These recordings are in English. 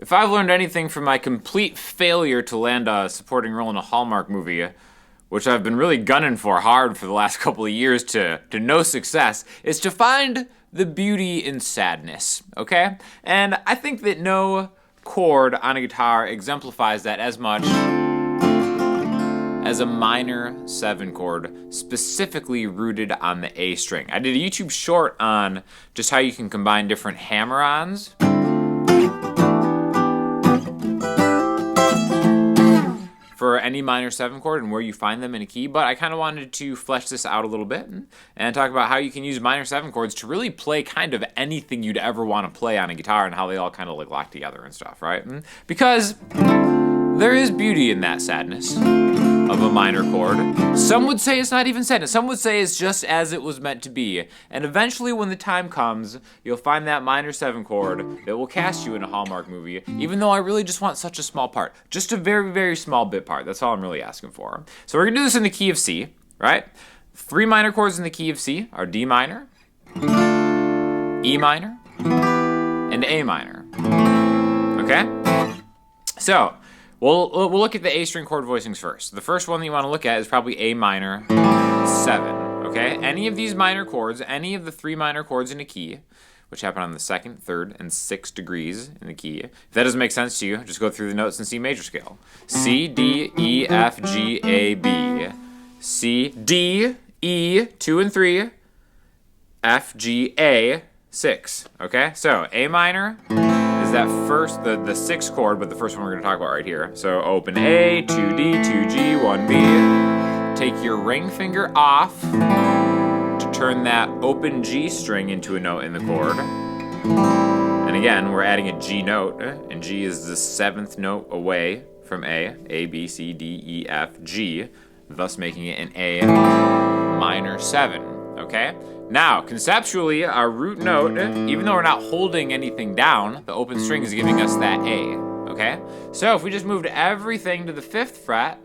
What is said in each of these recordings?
if I've learned anything from my complete failure to land a supporting role in a Hallmark movie, which I've been really gunning for hard for the last couple of years to no success, is to find the beauty in sadness, okay? And I think that no chord on a guitar exemplifies that as much as a minor 7 chord, specifically rooted on the A string. I did a YouTube short on just how you can combine different hammer-ons for any minor 7 chord and where you find them in a key, but I kind of wanted to flesh this out a little bit and talk about how you can use minor 7 chords to really play kind of anything you'd ever want to play on a guitar and how they all kind of like lock together and stuff, right? Because there is beauty in that sadness of a minor chord. Some would say it's not even sadness. Some would say it's just as it was meant to be. And eventually when the time comes, you'll find that minor 7 chord that will cast you in a Hallmark movie, even though I really just want such a small part. Just a very, very small bit part. That's all I'm really asking for. So we're gonna do this in the key of C, right? 3 minor chords in the key of C are D minor, E minor, and A minor. Okay? So, we'll look at the A string chord voicings first. The first one that you want to look at is probably A minor 7, okay? Any of these minor chords, any of the 3 minor chords in a key, which happen on the 2nd, 3rd, and 6th degrees in the key. If that doesn't make sense to you, just go through the notes in C major scale. C, D, E, F, G, A, B. C, D, E, 2 and 3, F, G, A, 6, okay? So, A minor is that first, the 6th chord, but the first one we're going to talk about right here. So open A, 2D, 2G, 1B. Take your ring finger off to turn that open G string into a note in the chord. And again, we're adding a G note, and G is the 7th note away from A, B, C, D, E, F, G, thus making it an A minor 7, okay? Now, conceptually, our root note, even though we're not holding anything down, the open string is giving us that A, okay? So if we just moved everything to the 5th fret,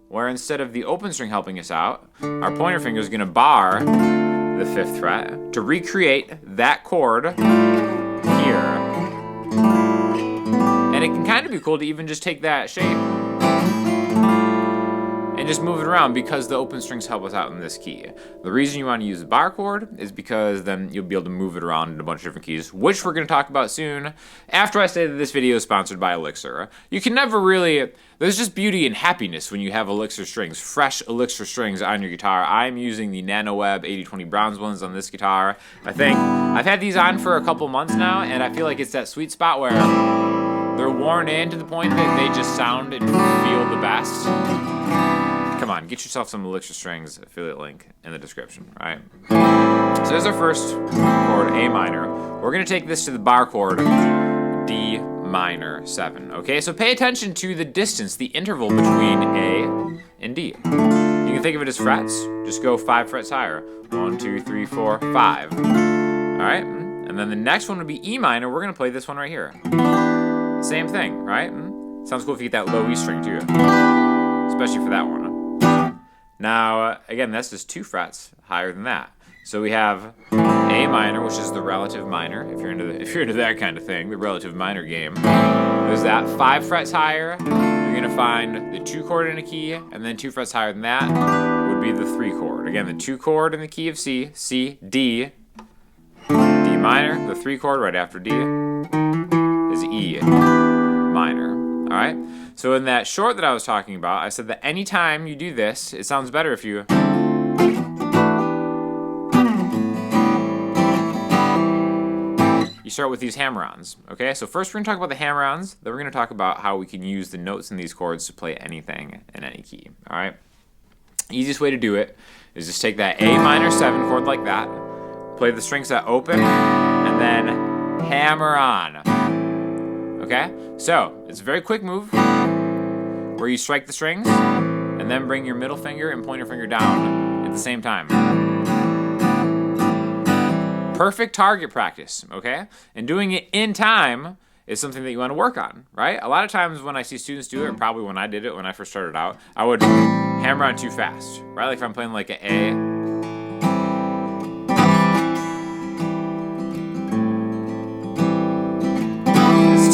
where instead of the open string helping us out, our pointer finger is going to bar the 5th fret to recreate that chord here. And it can kind of be cool to even just take that shape and just move it around because the open strings help us out in this key. The reason you want to use the bar chord is because then you'll be able to move it around in a bunch of different keys, which we're going to talk about soon after I say that this video is sponsored by Elixir. You can never really, there's just beauty and happiness when you have Elixir strings, fresh Elixir strings on your guitar. I'm using the NanoWeb 8020 bronze ones on this guitar. I think I've had these on for a couple months now, and I feel like it's that sweet spot where they're worn in to the point that they just sound and feel the best. Come on, get yourself some Elixir strings, affiliate link in the description, right? So there's our first chord, A minor. We're gonna take this to the bar chord, D minor 7, okay? So pay attention to the distance, the interval between A and D. You can think of it as frets, just go 5 frets higher. 1, 2, 3, 4, 5. All right, and then the next one would be E minor. We're gonna play this one right here. Same thing, right? Sounds cool if you get that low E string too, especially for that one. Now, again, that's just 2 frets higher than that. So we have A minor, which is the relative minor, if you're into that kind of thing, the relative minor game. There's that 5 frets higher. You're gonna find the 2 chord in a key, and then 2 frets higher than that would be the 3 chord. Again, the 2 chord in the key of C, C, D, D minor. The 3 chord right after D is E minor. All right. So in that short that I was talking about, I said that anytime you do this, it sounds better if you start with these hammer-ons, okay? So first we're gonna talk about the hammer-ons, then we're gonna talk about how we can use the notes in these chords to play anything in any key, all right? Easiest way to do it is just take that A minor 7 chord like that, play the strings that open, and then hammer on, okay? So it's a very quick move where you strike the strings and then bring your middle finger and pointer finger down at the same time. Perfect target practice, okay? And doing it in time is something that you want to work on, right? A lot of times when I see students do it, or probably when I did it when I first started out, I would hammer on too fast, right? Like if I'm playing like an A,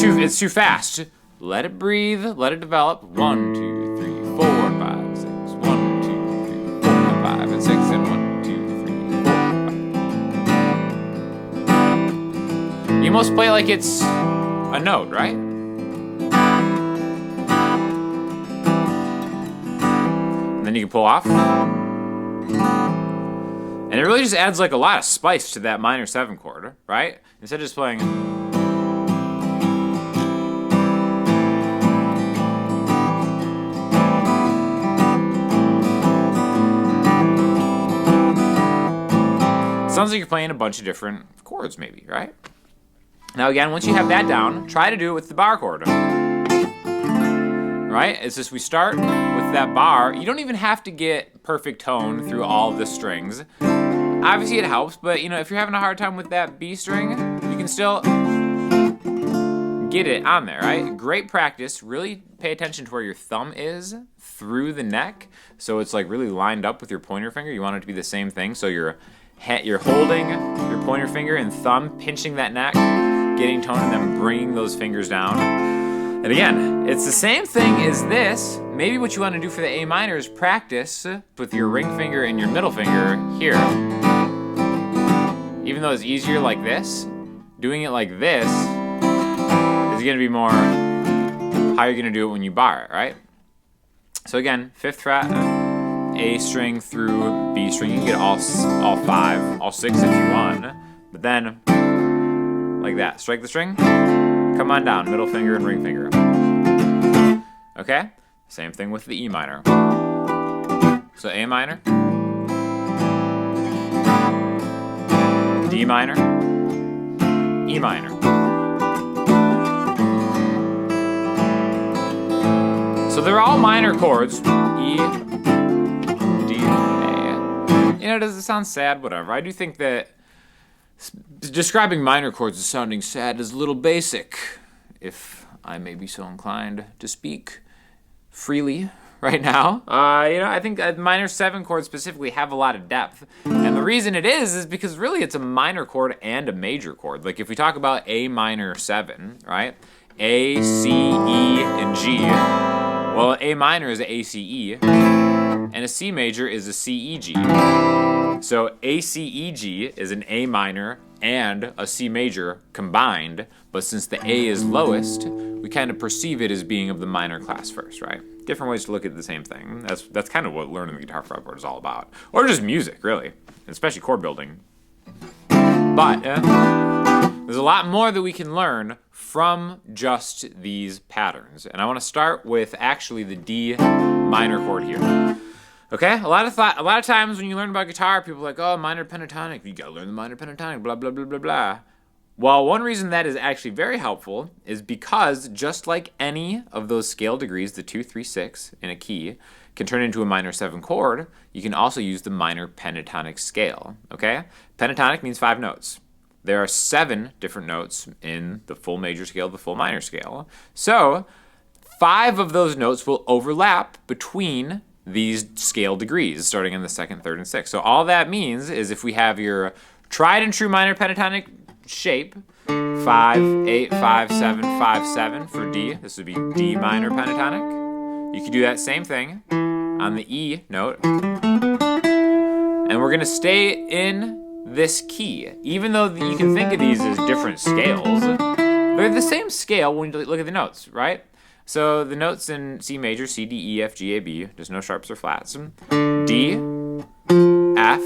it's too fast. Let it breathe, let it develop. 1, 2, 3, 4, 5, 6. 1, 2, 3, 4, 5, and 6, and 1, 2, 3, 4, 5. You almost play like it's a note, right? And then you can pull off. And it really just adds like a lot of spice to that minor 7 chord, right? Instead of just playing. Sounds like you're playing a bunch of different chords maybe, right? Now again, once you have that down, try to do it with the bar chord. Right? It's just we start with that bar. You don't even have to get perfect tone through all of the strings. Obviously it helps, but you know, if you're having a hard time with that B string, you can still get it on there, right? Great practice. Really pay attention to where your thumb is through the neck. So it's like really lined up with your pointer finger. You want it to be the same thing. So you're holding your pointer finger and thumb, pinching that neck, getting tone, and then bringing those fingers down. And again, it's the same thing as this. Maybe what you want to do for the A minor is practice with your ring finger and your middle finger here. Even though it's easier like this, doing it like this is going to be more how you're going to do it when you bar it, right? So again, 5th fret, A string through B string. You can get all 5, all 6 if you want. But then, like that, strike the string, come on down, middle finger and ring finger. Okay? Same thing with the E minor. So A minor, D minor, E minor. So they're all minor chords. E, D, A. You know, does it sound sad? Whatever. I do think that describing minor chords as sounding sad is a little basic, if I may be so inclined to speak freely right now. You know, I think minor 7 chords specifically have a lot of depth. And the reason it is because really it's a minor chord and a major chord. Like if we talk about A minor 7, right? A, C, E, and G. Well, A minor is A, C, E, and a C major is a C, E, G. So A, C, E, G is an A minor and a C major combined, but since the A is lowest, we kind of perceive it as being of the minor class first, right? Different ways to look at the same thing. That's kind of what learning the guitar fretboard is all about. Or just music, really, especially chord building. But there's a lot more that we can learn from just these patterns. And I want to start with actually the D minor chord here. Okay, a lot of times when you learn about guitar, people are like, oh, minor pentatonic, you gotta learn the minor pentatonic, blah, blah, blah, blah, blah. Well, one reason that is actually very helpful is because just like any of those scale degrees, the 2, 3, 6 in a key, can turn into a minor 7 chord, you can also use the minor pentatonic scale, okay? Pentatonic means 5 notes. There are 7 different notes in the full major scale, the full minor scale. So 5 of those notes will overlap between these scale degrees, starting in the 2nd, 3rd, and 6th. So all that means is if we have your tried and true minor pentatonic shape, 5, 8, 5, 7, 5, 7 for D, this would be D minor pentatonic. You could do that same thing on the E note. And we're gonna stay in this key. Even though you can think of these as different scales, they're the same scale when you look at the notes, right? So the notes in C major, C, D, E, F, G, A, B, there's no sharps or flats. D, F,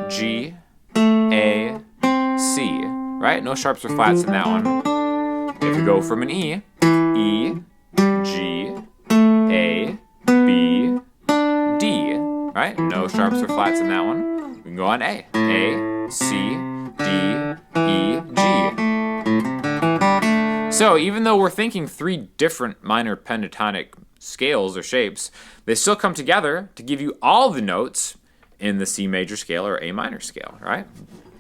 G, A, C, right? No sharps or flats in that one. If we go from an E, E, G, A, B, D, right? No sharps or flats in that one. We can go on A, C, D, E, G. So even though we're thinking 3 different minor pentatonic scales or shapes, they still come together to give you all the notes in the C major scale or A minor scale, right?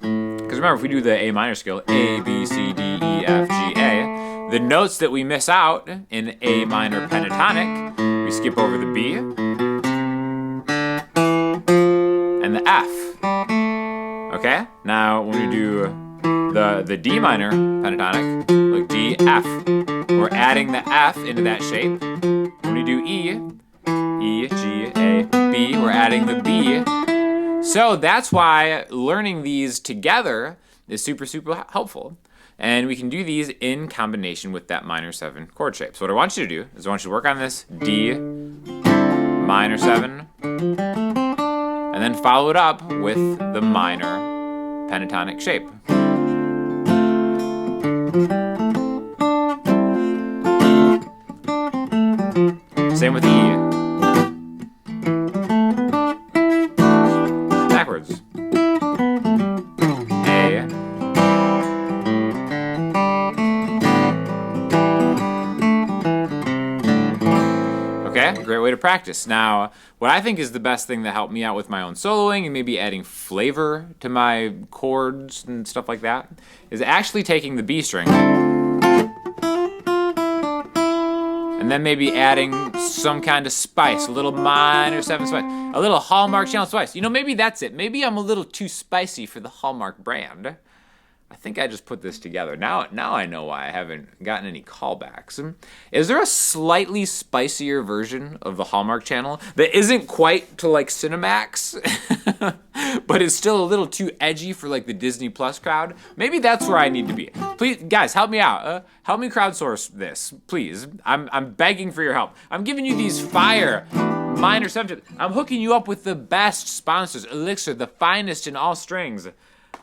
Because remember, if we do the A minor scale, A, B, C, D, E, F, G, A, the notes that we miss out in A minor pentatonic, we skip over the B and the F. Okay? Now, when we do the D minor pentatonic, like D, F. We're adding the F into that shape. When we do E, E, G, A, B, we're adding the B. So that's why learning these together is super, super helpful. And we can do these in combination with that minor 7 chord shape. So what I want you to do is I want you to work on this D, minor 7, and then follow it up with the minor pentatonic shape. Same with E. Backwards. A. Okay, great way to practice. Now, what I think is the best thing that helped me out with my own soloing and maybe adding flavor to my chords and stuff like that is actually taking the B string and then maybe adding some kind of spice, a little minor 7 spice, a little Hallmark Channel spice. You know, maybe that's it. Maybe I'm a little too spicy for the Hallmark brand. I think I just put this together. Now I know why I haven't gotten any callbacks. Is there a slightly spicier version of the Hallmark Channel that isn't quite to like Cinemax, but is still a little too edgy for like the Disney Plus crowd? Maybe that's where I need to be. Please, guys, help me out. Help me crowdsource this, please. I'm begging for your help. I'm giving you these fire minor 7. I'm hooking you up with the best sponsors, Elixir, the finest in all strings.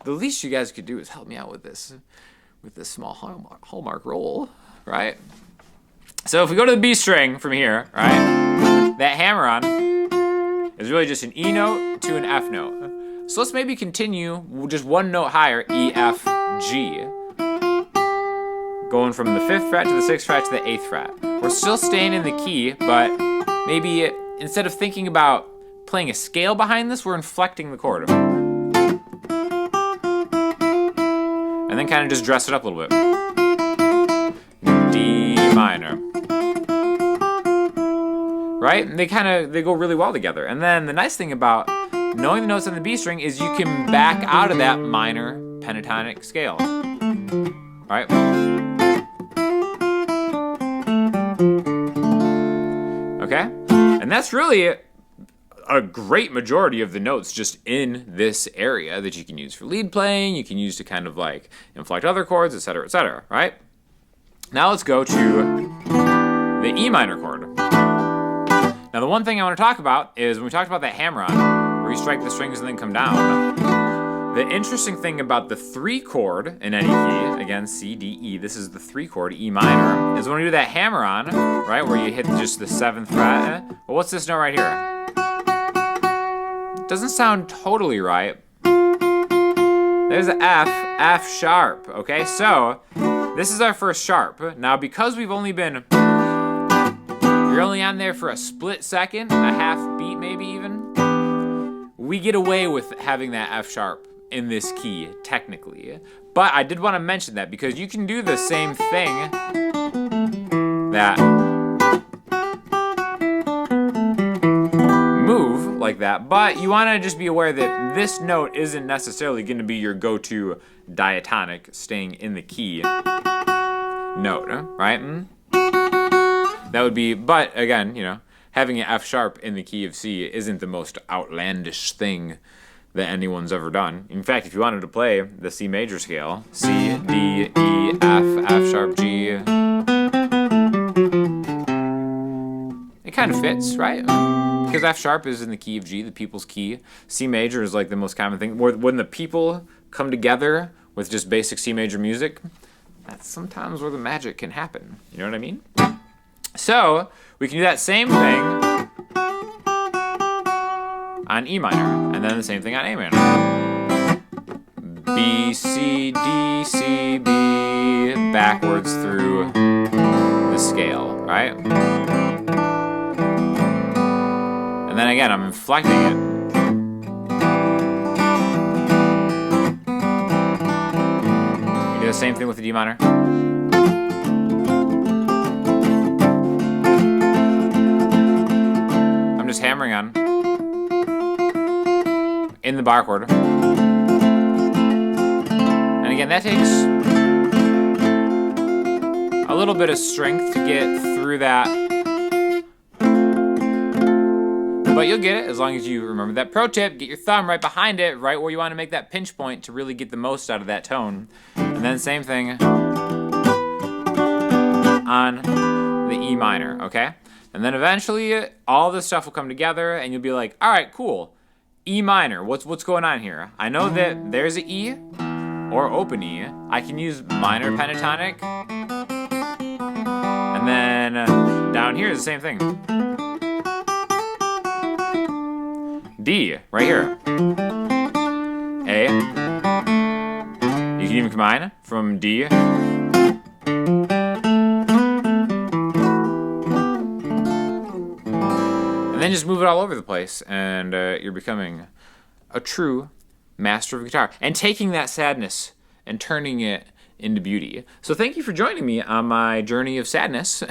The least you guys could do is help me out with this small Hallmark roll, right? So if we go to the B string from here, right, that hammer-on is really just an E note to an F note. So let's maybe continue just one note higher, E, F, G. Going from the 5th fret to the 6th fret to the 8th fret. We're still staying in the key, but maybe instead of thinking about playing a scale behind this, we're inflecting the chord. And then kind of just dress it up a little bit. D minor. Right? And they go really well together. And then the nice thing about knowing the notes on the B string is you can back out of that minor pentatonic scale. Right? Okay? And that's really a great majority of the notes just in this area that you can use for lead playing, you can use to kind of like inflect other chords, etc., right? Now let's go to the E minor chord. Now the one thing I want to talk about is when we talked about that hammer-on, where you strike the strings and then come down, the interesting thing about the 3 chord in any key, again, C, D, E, this is the 3 chord, E minor, is when we do that hammer-on, right, where you hit just the 7th fret. Well, what's this note right here? Doesn't sound totally right. There's an F, F sharp, okay? So, this is our first sharp. Now, because you're only on there for a split second, a half beat maybe even, we get away with having that F sharp in this key, technically. But I did want to mention that because you can do the same thing that move like that, but you want to just be aware that this note isn't necessarily going to be your go-to diatonic staying in the key note, right? That would be, but again, you know, having an F sharp in the key of C isn't the most outlandish thing that anyone's ever done. In fact, if you wanted to play the C major scale, C, D, E, F, F sharp, G, it kind of fits, right? Because F sharp is in the key of G, the people's key. C major is like the most common thing. When the people come together with just basic C major music, that's sometimes where the magic can happen. You know what I mean? So, we can do that same thing on E minor, and then the same thing on A minor. B, C, D, C, B, backwards through the scale, right? And then again, I'm inflecting it. You do the same thing with the D minor. I'm just hammering on in the bar chord. And again, that takes a little bit of strength to get through that. But you'll get it as long as you remember that pro tip. Get your thumb right behind it, right where you want to make that pinch point to really get the most out of that tone. And then same thing on the E minor, okay? And then eventually all this stuff will come together and you'll be like, all right, cool. E minor, what's going on here? I know that there's an E or open E. I can use minor pentatonic. And then down here is the same thing. D, right here. A. You can even combine from D. And then just move it all over the place, and you're becoming a true master of guitar. And taking that sadness and turning it into beauty. So thank you for joining me on my journey of sadness.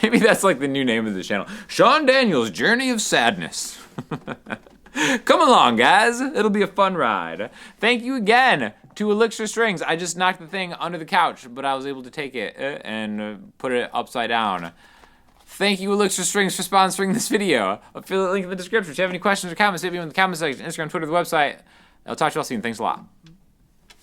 Maybe that's like the new name of the channel. Sean Daniels' Journey of Sadness. Come along, guys. It'll be a fun ride. Thank you again to Elixir Strings. I just knocked the thing under the couch, but I was able to take it and put it upside down. Thank you, Elixir Strings, for sponsoring this video. Affiliate link in the description. If you have any questions or comments, hit me in the comment section, Instagram, Twitter, the website. I'll talk to you all soon. Thanks a lot.